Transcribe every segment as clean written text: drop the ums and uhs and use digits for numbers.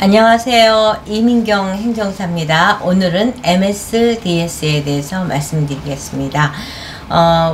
안녕하세요. 이민경 행정사입니다. 오늘은 MSDS에 대해서 말씀드리겠습니다.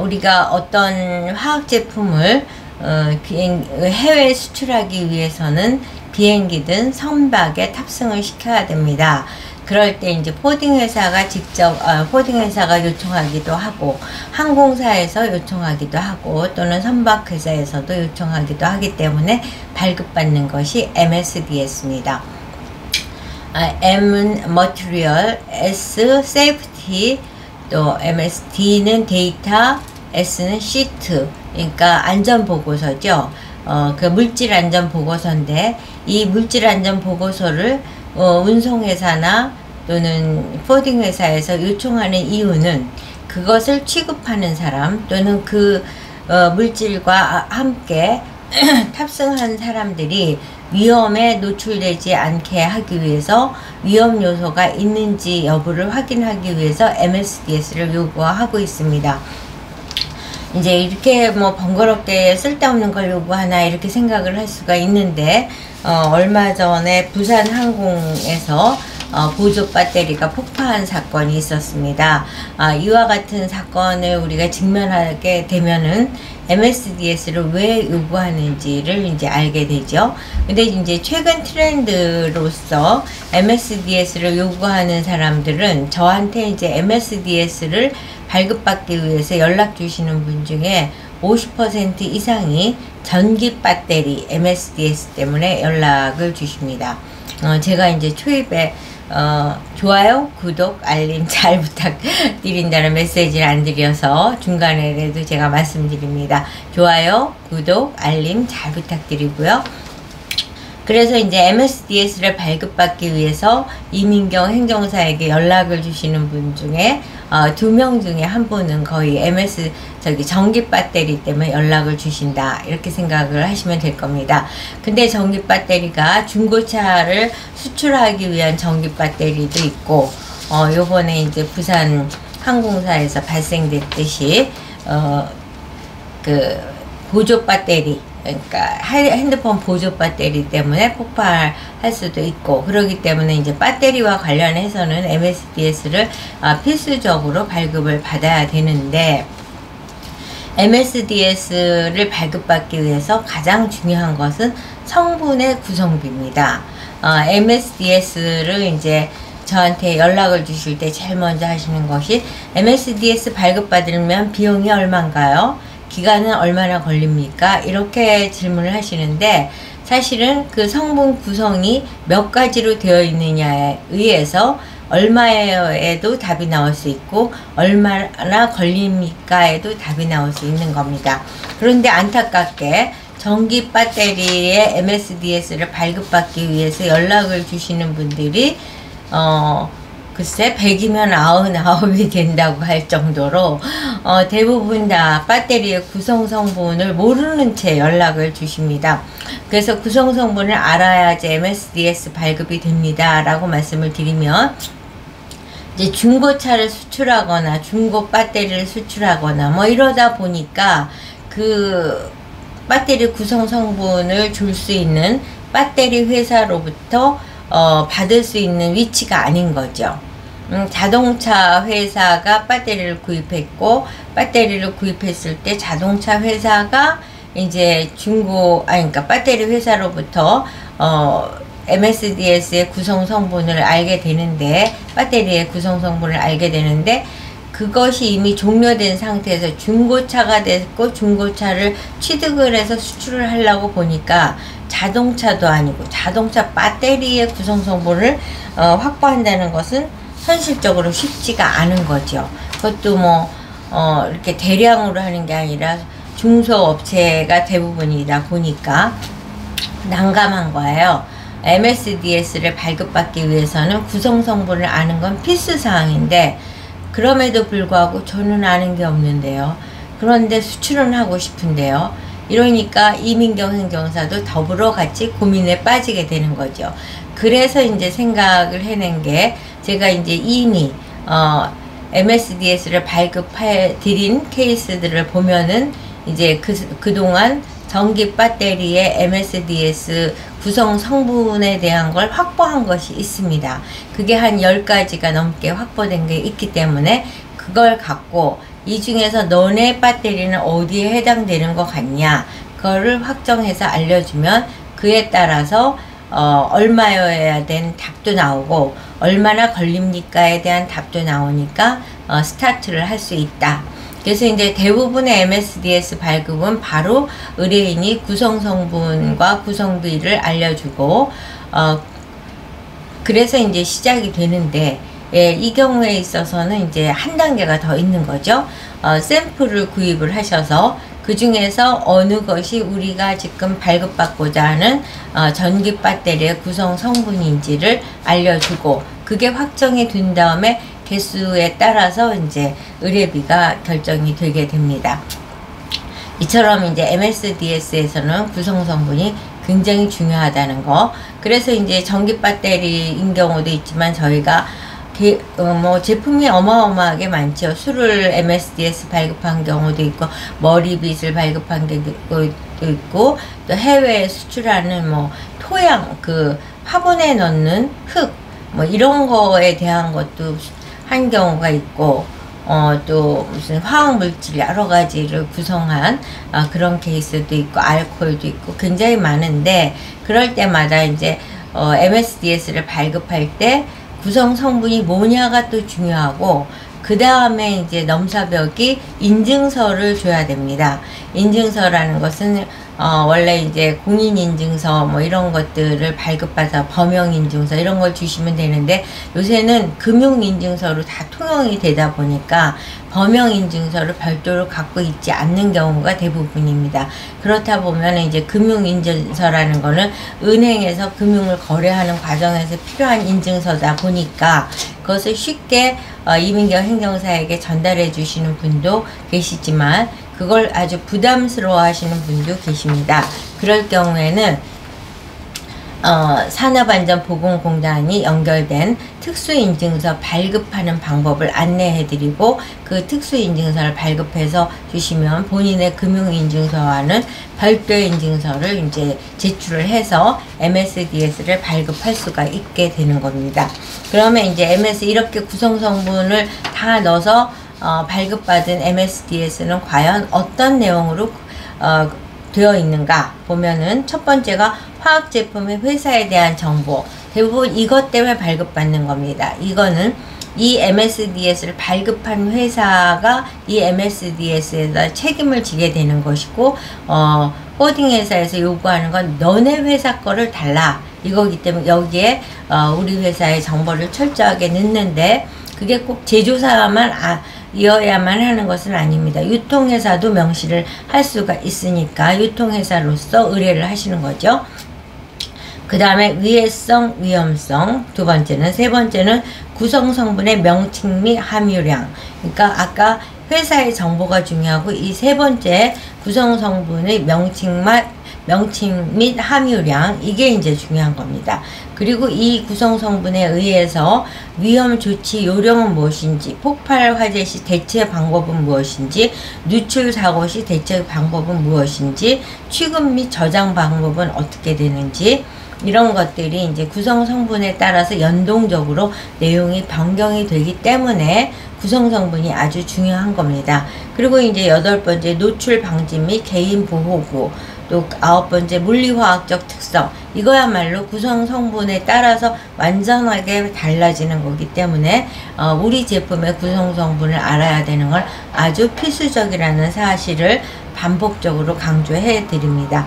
우리가 어떤 화학 제품을 해외에 수출하기 위해서는 비행기든 선박에 탑승을 시켜야 됩니다. 그럴 때 이제 포딩 회사가 직접 포딩 회사가 요청하기도 하고, 항공사에서 요청하기도 하고, 또는 선박 회사에서도 요청하기도 하기 때문에 발급받는 것이 MSDS입니다. M은 Material, S Safety, 또 MSD는 데이터, S는 Sheet, 그러니까 안전보고서죠. 그 물질 안전보고서인데, 이 물질 안전보고서를 운송회사나 또는 포딩 회사에서 요청하는 이유는 그것을 취급하는 사람 또는 그 물질과 함께 탑승한 사람들이 위험에 노출되지 않게 하기 위해서, 위험 요소가 있는지 여부를 확인하기 위해서 MSDS를 요구하고 있습니다. 이제 이렇게 뭐 번거롭게 쓸데없는 걸 요구하나 이렇게 생각을 할 수가 있는데, 얼마 전에 부산 항공에서 보조 배터리가 폭파한 사건이 있었습니다. 이와 같은 사건을 우리가 직면하게 되면은 MSDS를 왜 요구하는지를 이제 알게 되죠. 근데 이제 최근 트렌드로서 MSDS를 요구하는 사람들은, 저한테 이제 MSDS를 발급받기 위해서 연락 주시는 분 중에 50% 이상이 전기 배터리 MSDS 때문에 연락을 주십니다. 제가 이제 초입에 좋아요, 구독, 알림 잘 부탁드린다는 메시지를 안 드려서 중간에라도 제가 말씀드립니다. 좋아요, 구독, 알림 잘 부탁드리고요. 그래서 이제 MSDS를 발급받기 위해서 이민경 행정사에게 연락을 주시는 분 중에 2명 중에 한 분은 거의 전기 배터리 때문에 연락을 주신다, 이렇게 생각을 하시면 될 겁니다. 근데 전기 배터리가 중고차를 수출하기 위한 전기 배터리도 있고, 요번에 이제 부산 항공사에서 발생됐듯이 그 보조 배터리, 그러니까 핸드폰 보조 배터리 때문에 폭발할 수도 있고, 그러기 때문에 이제 배터리와 관련해서는 MSDS를 필수적으로 발급을 받아야 되는데, MSDS를 발급받기 위해서 가장 중요한 것은 성분의 구성비입니다. MSDS를 이제 저한테 연락을 주실 때 제일 먼저 하시는 것이, MSDS 발급받으면 비용이 얼마인가요? 기간은 얼마나 걸립니까? 이렇게 질문을 하시는데, 사실은 그 성분 구성이 몇 가지로 되어 있느냐에 의해서 얼마에도 답이 나올 수 있고, 얼마나 걸립니까에도 답이 나올 수 있는 겁니다. 그런데 안타깝게 전기 배터리의 MSDS를 발급받기 위해서 연락을 주시는 분들이 글쎄 100이면 99이 된다고 할 정도로 대부분 다 배터리의 구성 성분을 모르는 채 연락을 주십니다. 그래서 구성 성분을 알아야지 MSDS 발급이 됩니다 라고 말씀을 드리면, 이제 중고차를 수출하거나 중고 배터리를 수출하거나 뭐 이러다 보니까 그 배터리 구성 성분을 줄 수 있는 배터리 회사로부터 받을 수 있는 위치가 아닌 거죠. 자동차 회사가 배터리를 구입했고, 배터리를 구입했을 때 자동차 회사가 이제 그러니까 배터리 회사로부터 MSDS의 구성 성분을 알게 되는데, 배터리의 구성 성분을 알게 되는데, 그것이 이미 종료된 상태에서 중고차가 됐고, 중고차를 취득을 해서 수출을 하려고 보니까 자동차도 아니고 자동차 배터리의 구성 성분을 확보한다는 것은 현실적으로 쉽지가 않은 거죠. 그것도 뭐 이렇게 대량으로 하는 게 아니라 중소업체가 대부분이다 보니까 난감한 거예요. MSDS를 발급받기 위해서는 구성 성분을 아는 건 필수사항인데, 그럼에도 불구하고 저는 아는 게 없는데요. 그런데 수출은 하고 싶은데요. 이러니까 이민경 행정사도 더불어 같이 고민에 빠지게 되는 거죠. 그래서 이제 생각을 해낸 게, 제가 이제 이미 MSDS를 발급해 드린 케이스들을 보면은 이제 그동안 전기 배터리의 MSDS 구성 성분에 대한 걸 확보한 것이 있습니다. 그게 한 10가지가 넘게 확보된 게 있기 때문에 그걸 갖고 이 중에서 너네 배터리는 어디에 해당되는 것 같냐, 그거를 확정해서 알려주면 그에 따라서 얼마여야 되는 답도 나오고 얼마나 걸립니까에 대한 답도 나오니까 스타트를 할 수 있다. 그래서 이제 대부분의 MSDS 발급은 바로 의뢰인이 구성 성분과 구성 부위를 알려주고 그래서 이제 시작이 되는데, 예, 이 경우에 있어서는 이제 한 단계가 더 있는 거죠. 샘플을 구입을 하셔서 그 중에서 어느 것이 우리가 지금 발급받고자 하는 전기 배터리의 구성 성분인지를 알려주고, 그게 확정이 된 다음에 개수에 따라서 이제 의뢰비가 결정이 되게 됩니다. 이처럼 이제 MSDS에서는 구성 성분이 굉장히 중요하다는 거. 그래서 이제 전기 배터리인 경우도 있지만 저희가 뭐 제품이 어마어마하게 많죠. 술을 MSDS 발급한 경우도 있고, 머리빗을 발급한 경우도 있고, 또 해외에 수출하는 뭐 토양, 그 화분에 넣는 흙, 뭐 이런 거에 대한 것도 한 경우가 있고, 또 무슨 화학물질 여러 가지를 구성한 그런 케이스도 있고, 알코올도 있고, 굉장히 많은데, 그럴 때마다 이제 MSDS를 발급할 때 구성 성분이 뭐냐가 또 중요하고, 그 다음에 이제 넘사벽이 인증서를 줘야 됩니다. 인증서라는 것은 원래 이제 공인인증서 뭐 이런 것들을 발급받아 범용인증서 이런 걸 주시면 되는데, 요새는 금융인증서로 다 통용이 되다 보니까 범용인증서를 별도로 갖고 있지 않는 경우가 대부분입니다. 그렇다 보면 이제 금융인증서라는 거는 은행에서 금융을 거래하는 과정에서 필요한 인증서다 보니까 그것을 쉽게 이민경 행정사에게 전달해 주시는 분도 계시지만, 그걸 아주 부담스러워 하시는 분도 계십니다. 그럴 경우에는 산업안전보건공단이 연결된 특수인증서 발급하는 방법을 안내해 드리고, 그 특수인증서를 발급해서 주시면 본인의 금융인증서와는 별도의 인증서를 이제 제출을 해서 MSDS를 발급할 수가 있게 되는 겁니다. 그러면 이제 MS 이렇게 구성성분을 다 넣어서 발급받은 MSDS는 과연 어떤 내용으로 되어 있는가 보면은, 첫 번째가 화학제품의 회사에 대한 정보, 대부분 이것 때문에 발급받는 겁니다. 이거는 이 MSDS를 발급한 회사가 이 MSDS에다 책임을 지게 되는 것이고, 코딩 회사에서 요구하는 건 너네 회사 거를 달라 이거기 때문에 여기에 우리 회사의 정보를 철저하게 넣는데, 그게 꼭 제조사만 이어야만 하는 것은 아닙니다. 유통회사도 명시를 할 수가 있으니까 유통회사로서 의뢰를 하시는 거죠. 그 다음에 위해성, 위험성, 두 번째는, 세 번째는 구성성분의 명칭 및 함유량. 그러니까 아까 회사의 정보가 중요하고, 이 세 번째 구성성분의 명칭 및 함유량, 이게 이제 중요한 겁니다. 그리고 이 구성성분에 의해서 위험 조치 요령은 무엇인지, 폭발 화재 시 대체 방법은 무엇인지, 누출 사고 시 대체 방법은 무엇인지, 취급 및 저장 방법은 어떻게 되는지, 이런 것들이 이제 구성성분에 따라서 연동적으로 내용이 변경이 되기 때문에 구성성분이 아주 중요한 겁니다. 그리고 이제 8번째 노출 방지 및 개인 보호구, 또 9번째 물리화학적 특성, 이거야말로 구성성분에 따라서 완전하게 달라지는 거기 때문에 우리 제품의 구성성분을 알아야 되는 걸 아주 필수적이라는 사실을 반복적으로 강조해 드립니다.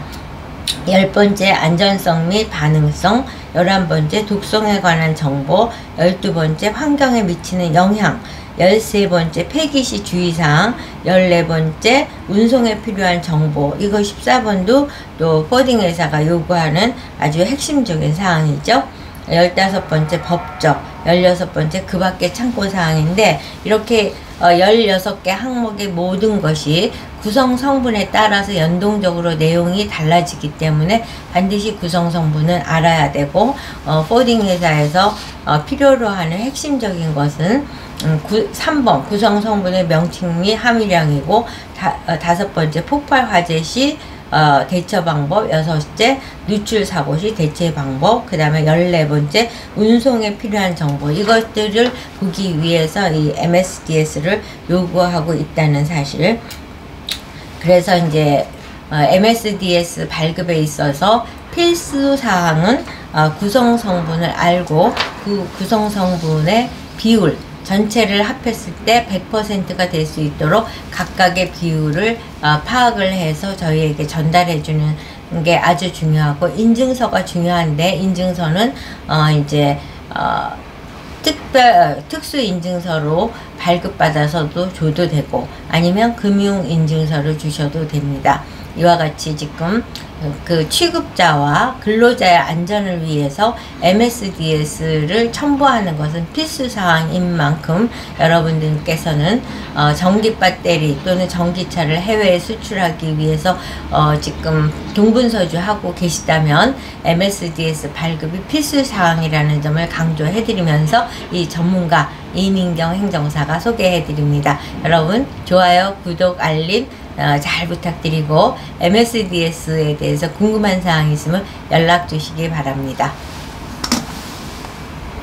10번째 안전성 및 반응성, 11번째 독성에 관한 정보, 12번째 환경에 미치는 영향, 13번째 폐기시 주의사항, 14번째 운송에 필요한 정보, 이거 14번도 또 포딩 회사가 요구하는 아주 핵심적인 사항이죠. 15번째 법적, 16번째 그 밖의 참고사항인데, 이렇게 16개 항목의 모든 것이 구성 성분에 따라서 연동적으로 내용이 달라지기 때문에 반드시 구성 성분은 알아야 되고, 포딩 회사에서 필요로 하는 핵심적인 것은 3번 구성 성분의 명칭 및 함유량이고, 5번째 폭발 화재 시 대처 방법, 6째 누출 사고 시 대체 방법, 그 다음에 14번째 운송에 필요한 정보, 이것들을 보기 위해서 이 MSDS를 요구하고 있다는 사실. 그래서 이제 MSDS 발급에 있어서 필수 사항은 구성 성분을 알고 그 구성 성분의 비율 전체를 합했을 때 100%가 될 수 있도록 각각의 비율을 파악을 해서 저희에게 전달해 주는 게 아주 중요하고, 인증서가 중요한데, 인증서는 이제 특수 인증서로 발급받아서도 줘도 되고, 아니면 금융 인증서를 주셔도 됩니다. 이와 같이 지금 그 취급자와 근로자의 안전을 위해서 MSDS를 첨부하는 것은 필수사항인 만큼, 여러분들께서는 전기 배터리 또는 전기차를 해외에 수출하기 위해서 지금 동분서주 하고 계시다면 MSDS 발급이 필수사항이라는 점을 강조해드리면서 이 전문가 이민경 행정사가 소개해드립니다. 여러분 좋아요, 구독, 알림 잘 부탁드리고, MSDS에 대해서 궁금한 사항이 있으면 연락 주시기 바랍니다.